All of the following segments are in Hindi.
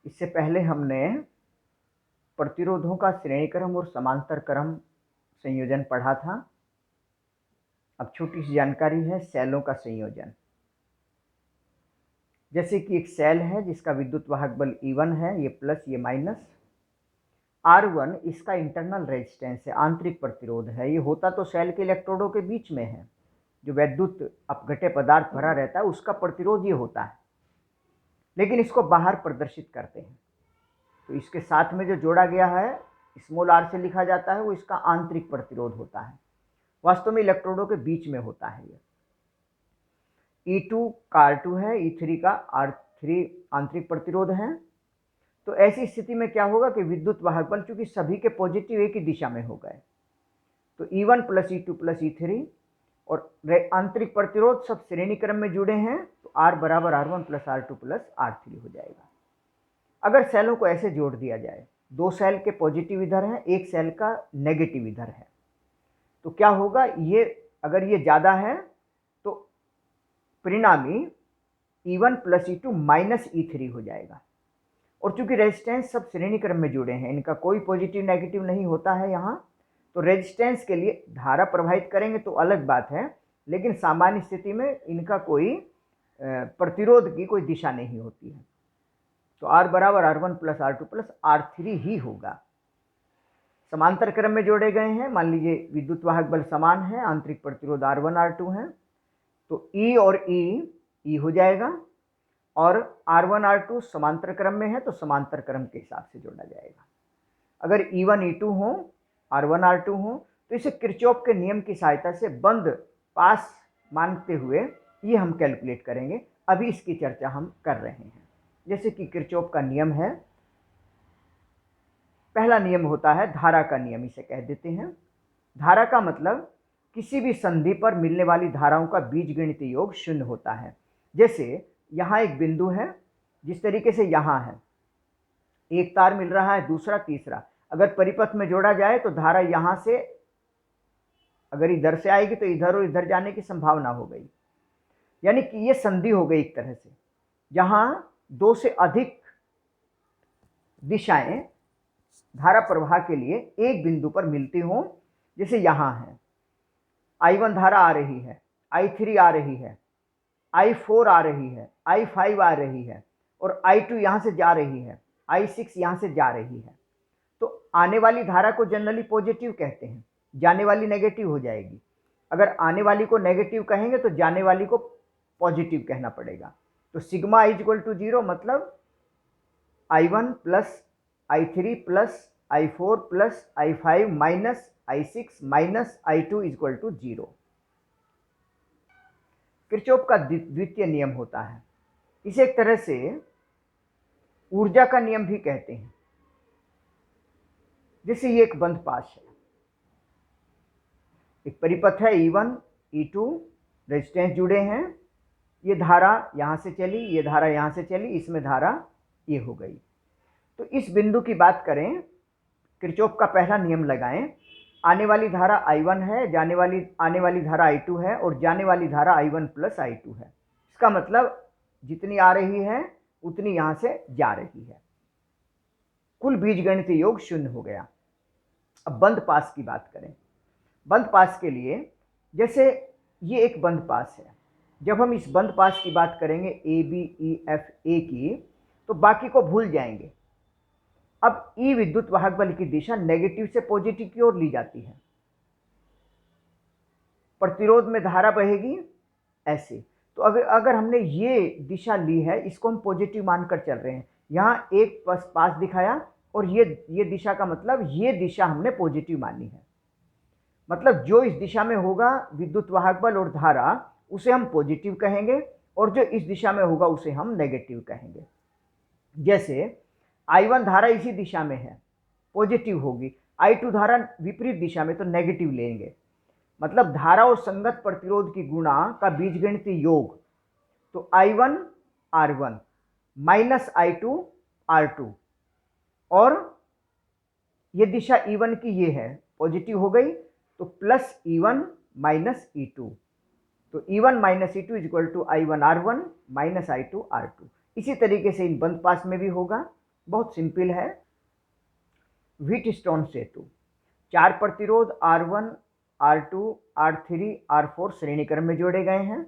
इससे पहले हमने प्रतिरोधों का श्रेणी क्रम और समांतर क्रम संयोजन पढ़ा था। अब छोटी सी जानकारी है सेलों का संयोजन। जैसे कि एक सेल है जिसका विद्युत वाहक बल E1 है, ये प्लस ये माइनस। R1 इसका इंटरनल रेजिस्टेंस है, आंतरिक प्रतिरोध है। ये होता तो सेल के इलेक्ट्रोडों के बीच में है, जो वैद्युत अपघट्य पदार्थ भरा रहता है उसका प्रतिरोध ये होता है, लेकिन इसको बाहर प्रदर्शित करते हैं। तो इसके साथ में जो जोड़ा गया है स्मॉल r से लिखा जाता है, वो इसका आंतरिक प्रतिरोध होता है। वास्तव में इलेक्ट्रोडों के बीच में होता है ये। E2 का R2 है, E3 का R3 आंतरिक प्रतिरोध है। तो ऐसी स्थिति में क्या होगा कि विद्युत वाहक बल, चूंकि सभी के पॉजिटिव एक ही दिशा में हो गए, तो E1 plus E2 plus E3 और आंतरिक प्रतिरोध सब श्रेणी क्रम में जुड़े हैं, तो R बराबर R1 plus R2 plus R3 हो जाएगा। अगर सेलों को ऐसे जोड़ दिया जाए, दो सेल के पॉजिटिव इधर हैं, एक सेल का नेगेटिव इधर है, तो क्या होगा, ये अगर ये ज़्यादा है तो परिणामी E1 plus E2 minus E3 हो जाएगा। और चूंकि रेजिस्टेंस सब श्रेणी क्रम में जुड़े हैं, इनका कोई पॉजिटिव नेगेटिव नहीं होता है यहाँ, तो रेजिस्टेंस के लिए धारा प्रवाहित करेंगे तो अलग बात है, लेकिन सामान्य स्थिति में इनका कोई प्रतिरोध की कोई दिशा नहीं होती है। तो R बराबर R1 plus R2 plus R3 ही होगा। समांतर क्रम में जोड़े गए हैं, मान लीजिए विद्युत वाहक बल समान है, आंतरिक प्रतिरोध R1 R2 है, तो E और E हो जाएगा, और R1 R2 समांतर क्रम में है तो समांतर क्रम के हिसाब से जोड़ा जाएगा। अगर E1 E2 हो, R1 R2 हो, तो इसे किरचॉफ के नियम की सहायता से बंद पास मानते हुए ये हम कैलकुलेट करेंगे। अभी इसकी चर्चा हम कर रहे हैं। जैसे कि किरचॉफ का नियम है, पहला नियम होता है धारा का नियम, इसे कह देते हैं। धारा का मतलब किसी भी संधि पर मिलने वाली धाराओं का बीजगणितीय योग शून्य होता है। जैसे यहाँ एक बिंदु है, जिस तरीके से यहाँ है, एक तार मिल रहा है, दूसरा तीसरा, अगर परिपथ में जोड़ा जाए तो धारा यहाँ से अगर इधर से आएगी तो इधर और इधर जाने की संभावना हो गई, यानी कि ये संधि हो गई एक तरह से, जहाँ दो से अधिक दिशाएं धारा प्रवाह के लिए एक बिंदु पर मिलती हों। जैसे यहाँ है, I1 धारा आ रही है, I3 आ रही है, I4 आ रही है, I5 आ रही है, और I2 यहाँ से जा रही है, I6 यहाँ से जा रही है। तो आने वाली धारा को जनरली पॉजिटिव कहते हैं, जाने वाली नेगेटिव हो जाएगी। अगर आने वाली को नेगेटिव कहेंगे तो जाने वाली को पॉजिटिव कहना पड़ेगा। तो सिग्मा इज इक्वल टू 0, मतलब I1 plus I3 plus I4 plus I5 minus I6 minus I2 is equal to 0। Kirchhoff का द्वितीय नियम होता है, इसे एक तरह से ऊर्जा का नियम भी कहते हैं। जैसे ये एक बंद पाश है, एक परिपथ है E1 E2, रेजिस्टेंस जुड़े हैं, ये धारा यहाँ से चली, ये धारा यहाँ से चली, इसमें धारा ये हो गई। तो इस बिंदु की बात करें, किरचॉफ का पहला नियम लगाएं, आने वाली धारा I1 है, आने वाली धारा I2 है, और जाने वाली धारा I1 प्लस I2 है। इसका मतलब जितनी आ रही है उतनी यहाँ से जा रही है। कुल बीजगणितीय योग शून्य हो गया। अब बंद पास की बात करें। बंद पास के लिए, जैसे ये एक बंद पास है, जब हम इस बंद पास की बात करेंगे ABEFA की, तो बाकी को भूल जाएंगे। अब E विद्युत वाहक बल की दिशा नेगेटिव से पॉजिटिव की ओर ली जाती है, प्रतिरोध में धारा बहेगी ऐसे। तो अगर हमने ये दिशा ली है, इसको हम पॉजिटिव मानकर चल रहे हैं, यहाँ एक पास दिखाया और ये दिशा का मतलब ये दिशा हमने पॉजिटिव मानी है, मतलब जो इस दिशा में होगा विद्युत वाहक बल और धारा, उसे हम पॉजिटिव कहेंगे, और जो इस दिशा में होगा उसे हम नेगेटिव कहेंगे। जैसे I1 धारा इसी दिशा में है, पॉजिटिव होगी, I2 धारा विपरीत दिशा में, तो नेगेटिव लेंगे। मतलब धारा और संगत प्रतिरोध की गुणा का बीजगणितीय योग, तो I1 R1 minus I2 R2, और ये दिशा E1 की ये है, पॉजिटिव हो गई, तो प्लस E1 माइनस E2, तो E1 minus E2 is equal to I1 R1 minus I2 R2। इसी तरीके से इन बंद पास में भी होगा, बहुत सिंपल है। व्हीटस्टोन सेतु, 4 प्रतिरोध R1, R2, R3, R4 श्रेणी क्रम में जोड़े गए हैं।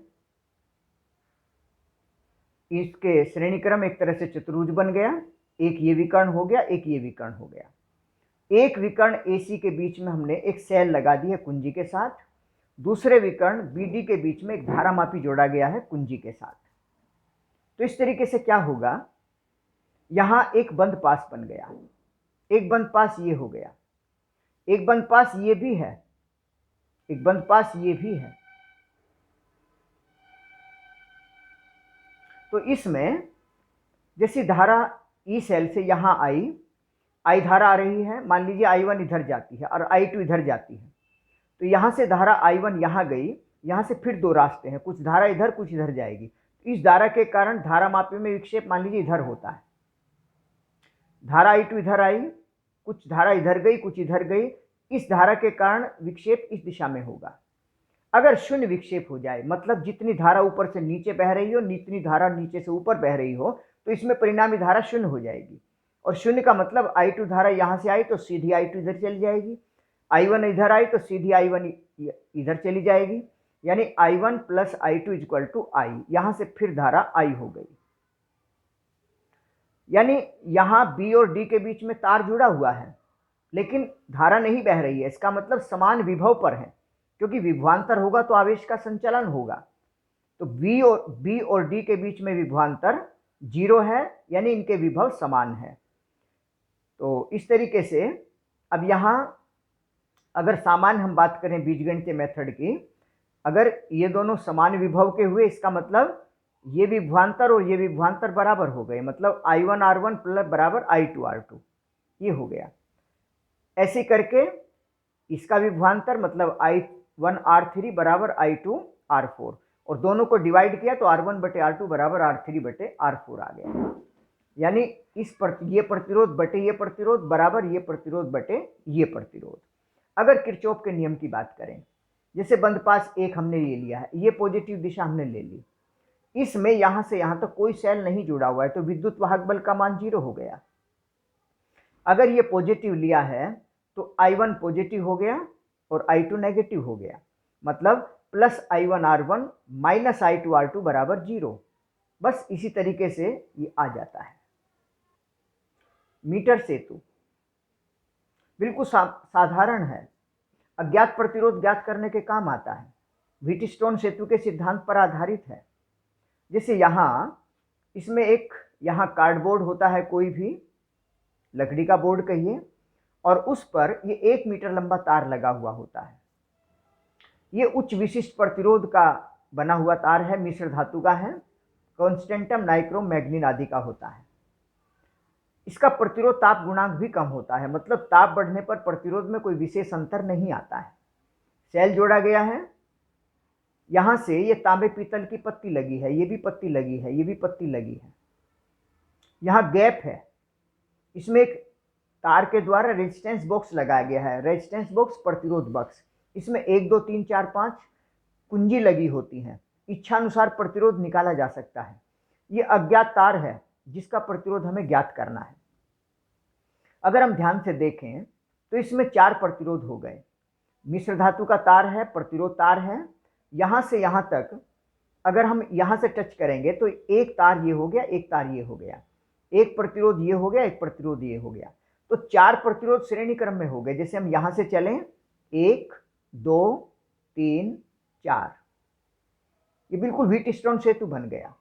इसके श्रेणी क्रम एक तरह से चतुर्भुज बन गया, एक ये विकर्ण हो गया, एक ये विकर्ण हो गया। एक विकर्ण AC के बीच में हमने एक सेल लगा दी है कुंजी के साथ, दूसरे विकर्ण BD के बीच में एक धारामापी जोड़ा गया है कुंजी के साथ। तो इस तरीके से क्या होगा, यहां एक बंद पास बन गया, एक बंद पास ये हो गया, एक बंद पास ये भी है, एक बंद पास ये भी है। तो इसमें जैसी धारा ई सेल से यहां आई धारा आ रही है, मान लीजिए I1 इधर जाती है और I2 इधर जाती है, तो यहां से धारा I1 यहां गई, यहां से फिर दो रास्ते हैं, कुछ धारा इधर कुछ इधर जाएगी। इस धारा के कारण धारा मापी में विक्षेप मान लीजिए इधर होता है, धारा I2 इधर आई, कुछ धारा इधर गई कुछ इधर गई, इस धारा के कारण विक्षेप इस दिशा में होगा। अगर शून्य विक्षेप हो जाए, मतलब जितनी धारा ऊपर से नीचे बह रही हो, जितनी धारा नीचे से ऊपर बह रही हो, तो इसमें परिणामी धारा शून्य हो जाएगी। और शून्य का मतलब I2 धारा यहां से आई तो सीधी I2 इधर चली जाएगी, I1 इधर आई तो सीधी I1 इधर चली जाएगी, यानी I1 plus I2 equal to I। यहां से फिर धारा I हो गई, यानी यहां B और D के बीच में तार जुड़ा हुआ है लेकिन धारा नहीं बह रही है। इसका मतलब समान विभव पर है, क्योंकि विभवांतर होगा तो आवेश का संचलन होगा। तो B और D के बीच में विभवांतर 0 है, यानी इनके विभव समान है। तो इस तरीके से अब यहाँ अगर सामान्य हम बात करें बीजगणितीय मेथड की, अगर ये दोनों समान विभव के हुए, इसका मतलब ये विभवांतर और ये विभवांतर बराबर हो गए, मतलब I1 R1 प्लस बराबर I2 R2, ये हो गया। ऐसे करके इसका विभवांतर मतलब I1 R3 बराबर I2 R4, और दोनों को डिवाइड किया तो R1 बटे R2 बराबर R3 बटे R4 आ गया। यानी ये प्रतिरोध बटे ये प्रतिरोध बराबर ये प्रतिरोध बटे ये प्रतिरोध। अगर किरचॉफ के नियम की बात करें, जैसे बंद पास एक हमने ले लिया है, ये पॉजिटिव दिशा हमने ले ली, इसमें यहां से यहां तक कोई सेल नहीं जुड़ा हुआ है, तो विद्युत वाहक बल का मान 0 हो गया। अगर ये पॉजिटिव लिया है तो I1 पॉजिटिव हो गया और I2 नेगेटिव हो गया, मतलब plus I1 R1 minus I2 R2 बराबर 0। बस इसी तरीके से ये आ जाता है। मीटर सेतु बिल्कुल साधारण है, अज्ञात प्रतिरोध ज्ञात करने के काम आता है, व्हीटस्टोन सेतु के सिद्धांत पर आधारित है। जैसे इसमें एक कार्डबोर्ड होता है, कोई भी लकड़ी का बोर्ड कहिए, और उस पर ये 1 मीटर लंबा तार लगा हुआ होता है। ये उच्च विशिष्ट प्रतिरोध का बना हुआ तार है, मिश्र धातु का है, कॉन्स्टेंटम, नाइक्रोम, मैग्नीन आदि का होता है। इसका प्रतिरोध ताप गुणांक भी कम होता है, मतलब ताप बढ़ने पर प्रतिरोध में कोई विशेष अंतर नहीं आता है। सेल जोड़ा गया है, यहां से ये तांबे पीतल की पत्ती लगी है, ये भी पत्ती लगी है, ये भी पत्ती लगी है, यहां गैप है, इसमें एक तार के द्वारा रेजिस्टेंस बॉक्स लगाया गया है, रेजिस्टेंस बॉक्स प्रतिरोध बॉक्स, इसमें 1 2 3 4 5 कुंजी लगी होती हैं, इच्छानुसार प्रतिरोध निकाला जा सकता है। ये अज्ञात तार है जिसका प्रतिरोध हमें ज्ञात करना है। अगर हम ध्यान से देखें तो इसमें 4 प्रतिरोध हो गए, मिश्र धातु का तार है, प्रतिरोध तार है, यहां से यहां तक अगर हम यहां से टच करेंगे तो एक तार ये हो गया, एक तार ये हो गया, एक प्रतिरोध ये हो गया, एक प्रतिरोध ये हो गया, तो 4 प्रतिरोध श्रेणी क्रम में हो गए। जैसे हम यहां से चलें 1 2 3 4, ये बिल्कुल व्हीटस्टोन सेतु बन गया।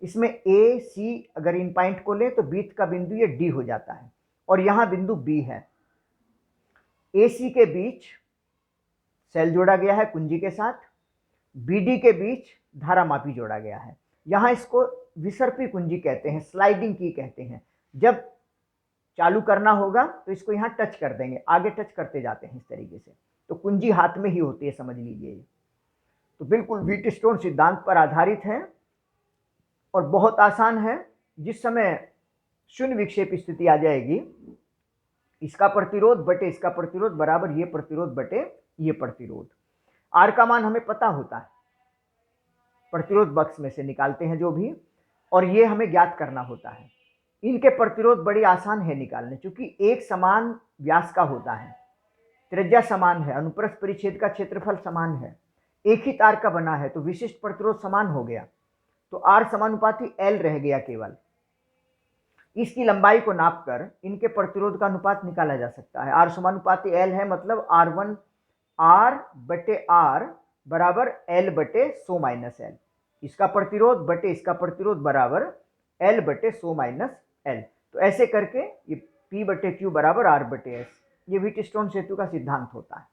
इसमें ए सी अगर इन पॉइंट को लें तो बीच का बिंदु ये डी हो जाता है, और यहां बिंदु बी है। ए सी के बीच सेल जोड़ा गया है कुंजी के साथ, बीडी के बीच धारामापी जोड़ा गया है। यहां इसको विसर्पी कुंजी कहते हैं, स्लाइडिंग की कहते हैं। जब चालू करना होगा तो इसको यहां टच कर देंगे, आगे टच करते जाते हैं इस तरीके से, तो कुंजी हाथ में ही होती है, समझ लीजिए। तो बिल्कुल व्हीटस्टोन सिद्धांत पर आधारित है और बहुत आसान है। जिस समय शून्य विक्षेप स्थिति आ जाएगी, इसका प्रतिरोध बटे इसका प्रतिरोध बराबर ये प्रतिरोध बटे ये प्रतिरोध। आर का मान हमें पता होता है, प्रतिरोध बक्स में से निकालते हैं जो भी, और ये हमें ज्ञात करना होता है। इनके प्रतिरोध बड़ी आसान है निकालने, क्योंकि एक समान व्यास का होता है, त्रिज्या समान है, अनुप्रस्थ परिच्छेद का क्षेत्रफल समान है, एक ही तार का बना है, तो विशिष्ट प्रतिरोध समान हो गया, तो R समानुपाती L रह गया केवल। इसकी लंबाई को नापकर इनके प्रतिरोध का अनुपात निकाला जा सकता है। R समानुपाती L है, मतलब R1 R बटे R बराबर L बटे 100 माइनस L। इसका प्रतिरोध बटे इसका प्रतिरोध बराबर L बटे 100 माइनस L। तो ऐसे करके ये P बटे Q बराबर R बटे S, ये व्हीटस्टोन सेतु का सिद्धांत होता है।